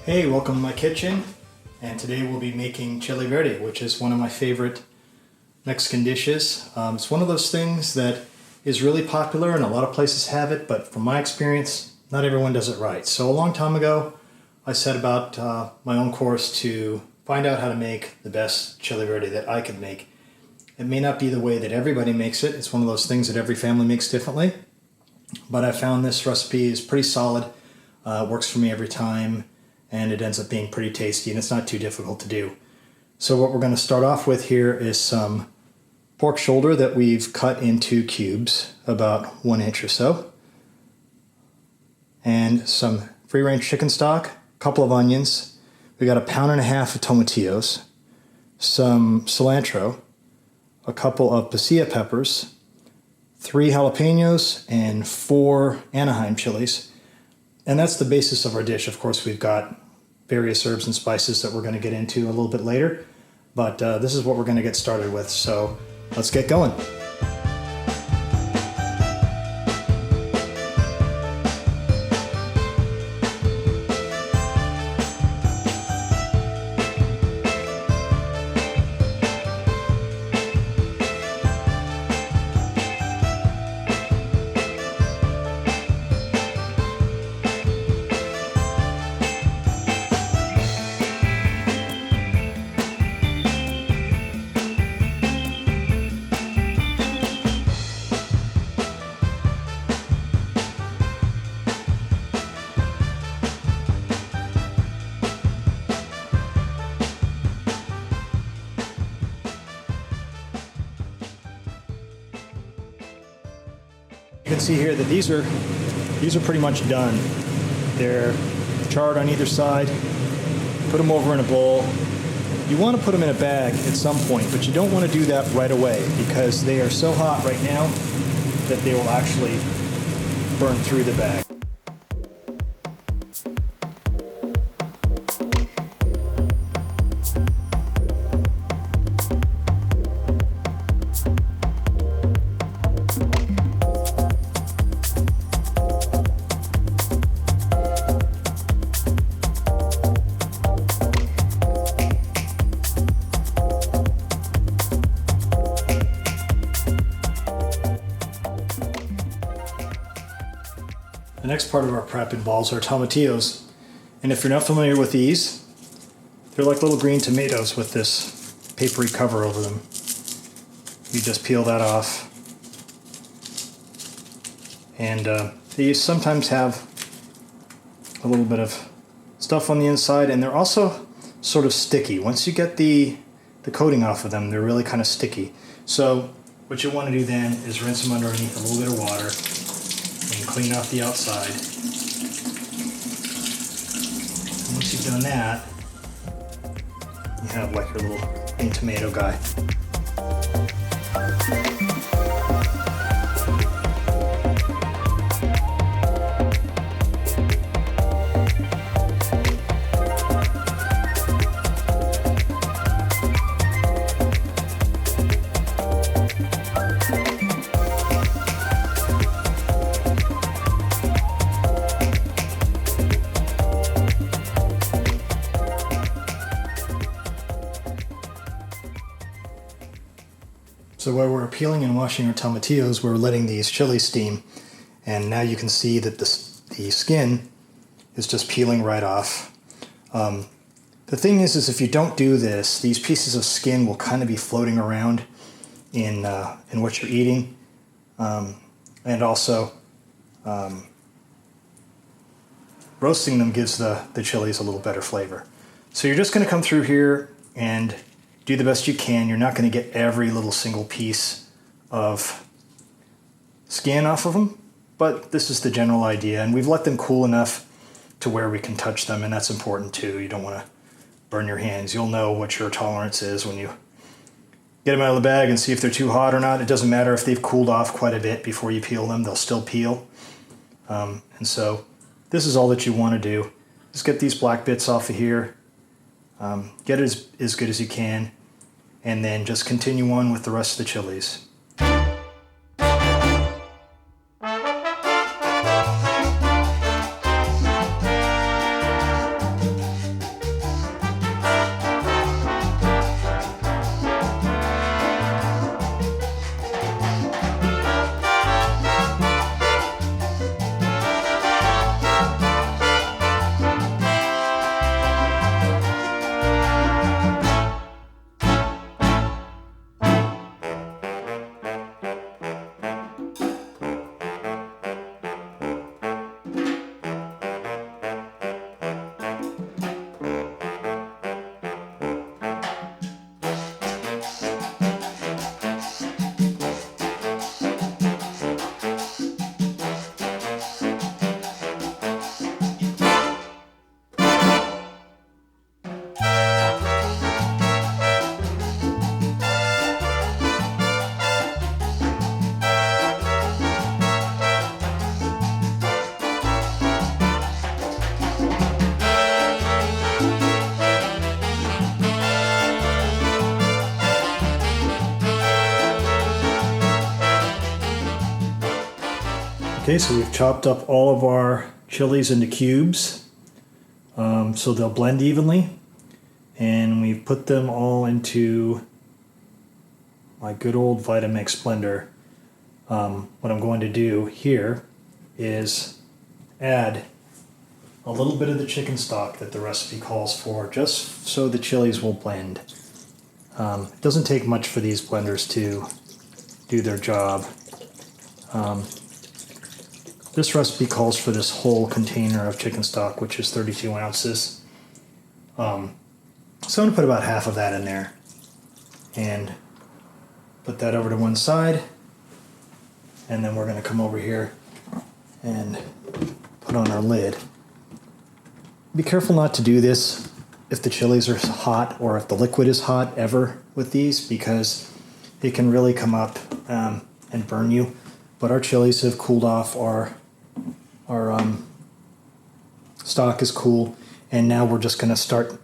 Hey, welcome to my kitchen, and today we'll be making chile verde, which is one of my favorite Mexican dishes. It's one of those things that is really popular and a lot of places have it, but from my experience, not everyone does it right. So a long time ago, I set about my own course to find out how to make the best chile verde that I could make. It may not be the way that everybody makes it. It's one of those things that every family makes differently, but I found this recipe is pretty solid. It works for me every time, and it ends up being pretty tasty, and it's not too difficult to do. So what we're going to start off with here is some pork shoulder that we've cut into cubes, about 1 inch or so, and some free-range chicken stock, a couple of onions. We got 1.5 pounds of tomatillos, some cilantro, a couple of pasilla peppers, 3 jalapenos, and 4 Anaheim chilies. And that's the basis of our dish. Of course, we've got various herbs and spices that we're going to get into a little bit later, but this is what we're going to get started with. So let's get going. You can see here that these are pretty much done. They're charred on either side. Put them over in a bowl. You want to put them in a bag at some point, but you don't want to do that right away because they are so hot right now that they will actually burn through the bag. The next part of our prep involves our tomatillos. And if you're not familiar with these, they're like little green tomatoes with this papery cover over them. You just peel that off. And these sometimes have a little bit of stuff on the inside, and they're also sort of sticky. Once you get the coating off of them, they're really kind of sticky. So what you want to do then is rinse them underneath a little bit of water and clean off the outside. And once you've done that, you have like your little green tomato guy. So while we're peeling and washing our tomatillos, we're letting these chilies steam. And now you can see that the skin is just peeling right off. The thing is if you don't do this, these pieces of skin will kind of be floating around in what you're eating. And also, roasting them gives the chilies a little better flavor. So you're just going to come through here and do the best you can. You're not going to get every little single piece of skin off of them, but this is the general idea. And we've let them cool enough to where we can touch them, and that's important too. You don't want to burn your hands. You'll know what your tolerance is when you get them out of the bag and see if they're too hot or not. It doesn't matter if they've cooled off quite a bit before you peel them, they'll still peel. And so this is all that you want to do. Just get these black bits off of here. Get it as good as you can, and then just continue on with the rest of the chilies. Okay, so we've chopped up all of our chilies into cubes so they'll blend evenly. And we've put them all into my good old Vitamix blender. What I'm going to do here is add a little bit of the chicken stock that the recipe calls for, just so the chilies will blend. It doesn't take much for these blenders to do their job. This recipe calls for this whole container of chicken stock, which is 32 ounces. So I'm going to put about half of that in there and put that over to one side. And then we're going to come over here and put on our lid. Be careful not to do this if the chilies are hot or if the liquid is hot ever with these, because it can really come up and burn you. But our chilies have cooled off, our stock is cool, and now we're just going to start.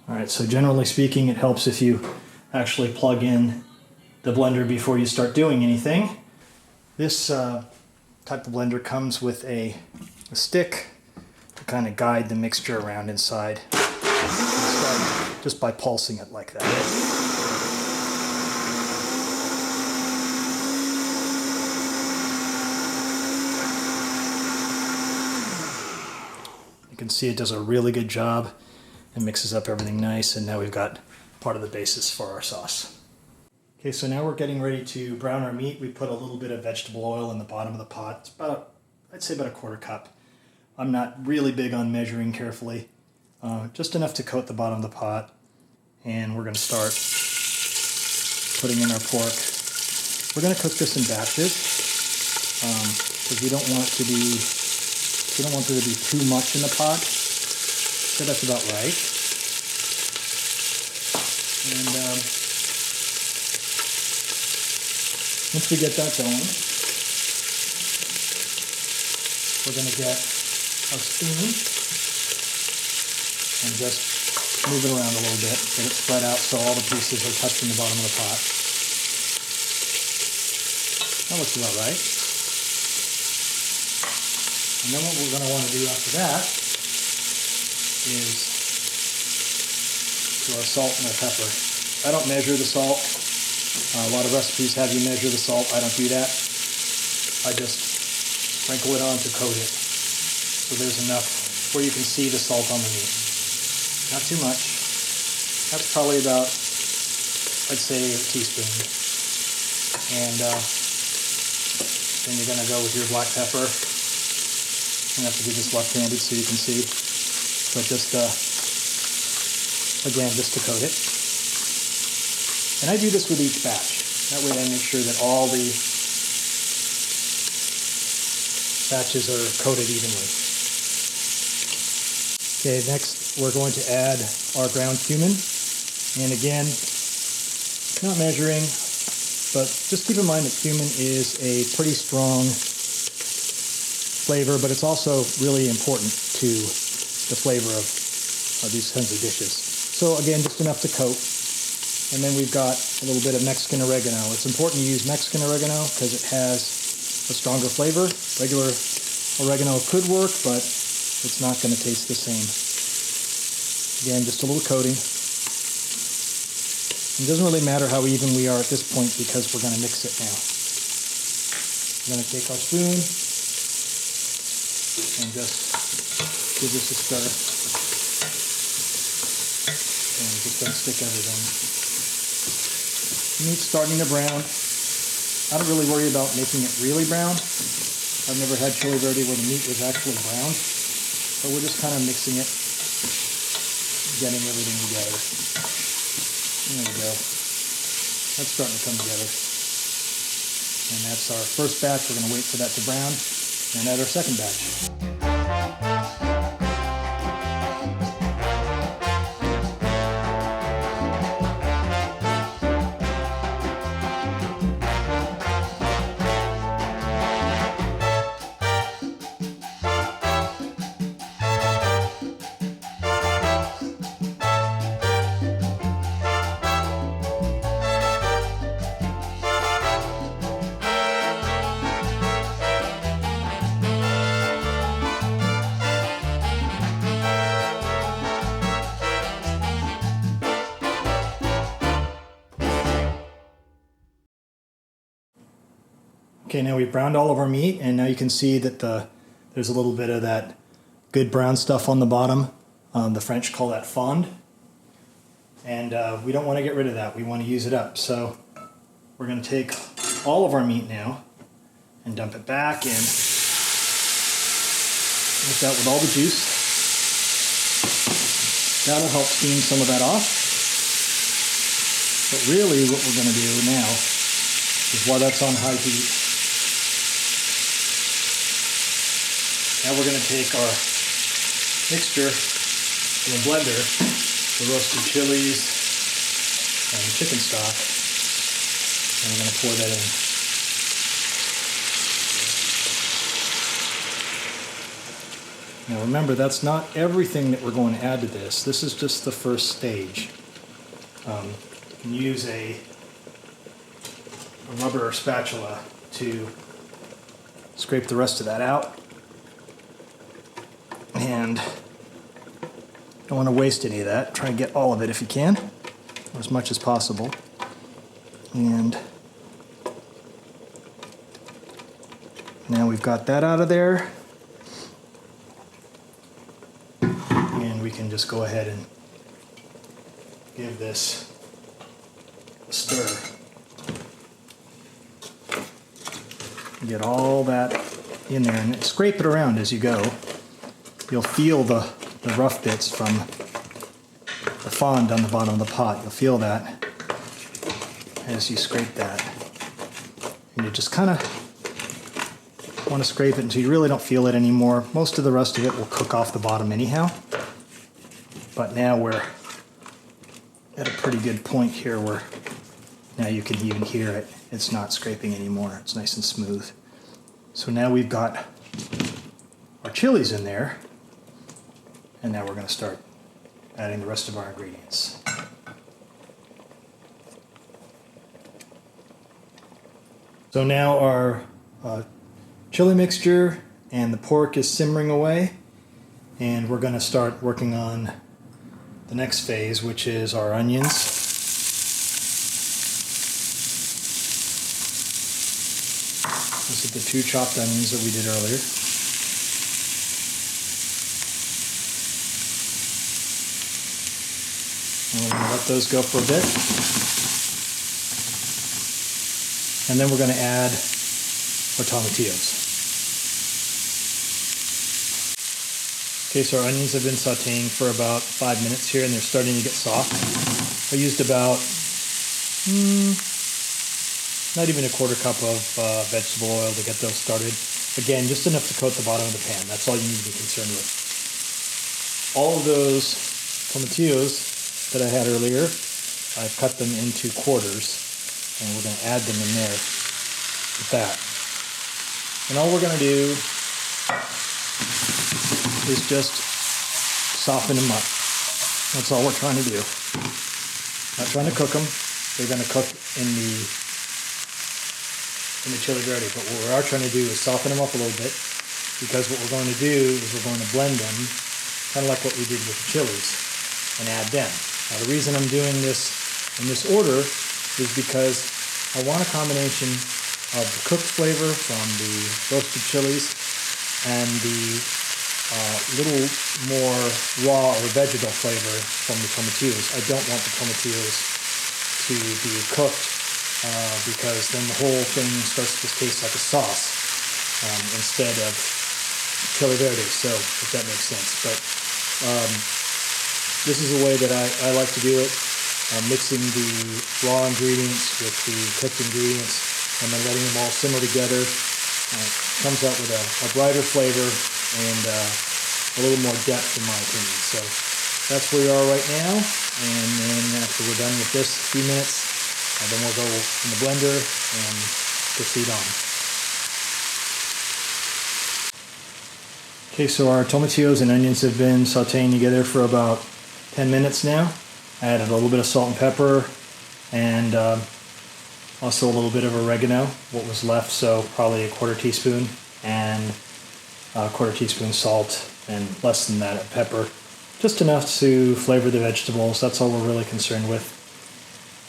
Alright, so generally speaking, it helps if you actually plug in the blender before you start doing anything. This type of blender comes with a stick to kind of guide the mixture around inside. Just by pulsing it like that. You can see it does a really good job. It mixes up everything nice, and now we've got part of the basis for our sauce. Okay, so now we're getting ready to brown our meat. We put a little bit of vegetable oil in the bottom of the pot. It's about, I'd say about a quarter cup. I'm not really big on measuring carefully. Just enough to coat the bottom of the pot. And we're going to start putting in our pork. We're going to cook this in batches because we don't want there to be too much in the pot. So that's about right. And once we get that going, we're going to get our spoon and just move it around a little bit, get it spread out so all the pieces are touching the bottom of the pot. That looks about right. And then what we're going to want to do after that is to our salt and our pepper. I don't measure the salt. A lot of recipes have you measure the salt. I don't do that. I just sprinkle it on to coat it. So there's enough where you can see the salt on the meat. Not too much. That's probably about, I'd say, a teaspoon. And then you're going to go with your black pepper. I'm going to have to do this left-handed so you can see. But just, again, just to coat it. And I do this with each batch. That way I make sure that all the batches are coated evenly. Okay, next we're going to add our ground cumin. And again, not measuring, but just keep in mind that cumin is a pretty strong flavor, but it's also really important to the flavor of these kinds of dishes. So again, just enough to coat. And then we've got a little bit of Mexican oregano. It's important to use Mexican oregano because it has a stronger flavor. Regular oregano could work, but it's not going to taste the same. Again, just a little coating. It doesn't really matter how even we are at this point because we're going to mix it now. We're going to take our spoon and just give this a stir. And just don't stick everything. Meat's starting to brown. I don't really worry about making it really brown. I've never had chili verde where the meat was actually brown. So we're just kind of mixing it, getting everything together. There we go. That's starting to come together. And that's our first batch. We're going to wait for that to brown and add our second batch. Okay, now we've browned all of our meat, and now you can see that there's a little bit of that good brown stuff on the bottom. The French call that fond. And we don't want to get rid of that. We want to use it up. So we're going to take all of our meat now and dump it back in. Like that with all the juice. That'll help steam some of that off. But really what we're going to do now is, while that's on high heat, now we're going to take our mixture in a blender, the roasted chilies and the chicken stock, and we're going to pour that in. Now remember, that's not everything that we're going to add to this. This is just the first stage. You can use a rubber or spatula to scrape the rest of that out. And don't want to waste any of that. Try and get all of it if you can, or as much as possible. And now we've got that out of there. And we can just go ahead and give this a stir. Get all that in there and scrape it around as you go. You'll feel the rough bits from the fond on the bottom of the pot. You'll feel that as you scrape that. And you just kind of want to scrape it until you really don't feel it anymore. Most of the rest of it will cook off the bottom anyhow. But now we're at a pretty good point here where now you can even hear it. It's not scraping anymore. It's nice and smooth. So now we've got our chilies in there. And now we're going to start adding the rest of our ingredients. So now our chili mixture and the pork is simmering away, and we're going to start working on the next phase, which is our onions. This is the 2 chopped onions that we did earlier. And we're going to let those go for a bit. And then we're going to add our tomatillos. Okay, so our onions have been sauteing for about 5 minutes here, and they're starting to get soft. I used about, not even a 1/4 cup of vegetable oil to get those started. Again, just enough to coat the bottom of the pan. That's all you need to be concerned with. All of those tomatillos that I had earlier, I've cut them into quarters, and we're going to add them in there with that. And all we're going to do is just soften them up. That's all we're trying to do. Not trying to cook them. They're going to cook in the chili verde, but what we are trying to do is soften them up a little bit, because what we're going to do is we're going to blend them, kind of like what we did with the chilies, and add them. Now the reason I'm doing this in this order is because I want a combination of the cooked flavor from the roasted chilies and the little more raw or vegetal flavor from the tomatillos. I don't want the tomatillos to be cooked because then the whole thing starts to taste like a sauce instead of chili verde, so if that makes sense. But this is the way that I like to do it, mixing the raw ingredients with the cooked ingredients and then letting them all simmer together. Comes out with a brighter flavor and a little more depth, in my opinion. So that's where we are right now, and then after we're done with this, a few minutes, then we'll go in the blender and proceed on. Okay, so our tomatillos and onions have been sauteing together for about 10 minutes now. I added a little bit of salt and pepper, and also a little bit of oregano, what was left, so probably a 1/4 teaspoon, and a 1/4 teaspoon salt, and less than that of pepper. Just enough to flavor the vegetables. That's all we're really concerned with.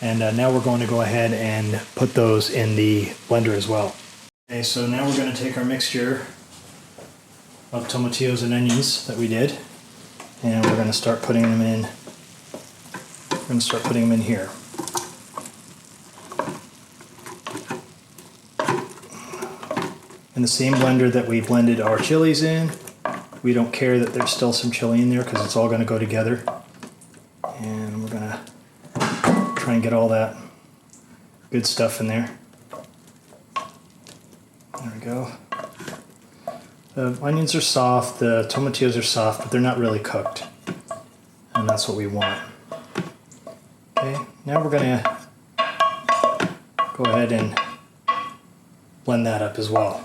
And now we're going to go ahead and put those in the blender as well. Okay, so now we're going to take our mixture of tomatillos and onions that we did, and we're going to start putting them in. We're going to start putting them in here. In the same blender that we blended our chilies in. We don't care that there's still some chili in there because it's all going to go together. And we're going to try and get all that good stuff in there. There we go. The onions are soft, the tomatillos are soft, but they're not really cooked. And that's what we want. Okay, now we're going to go ahead and blend that up as well.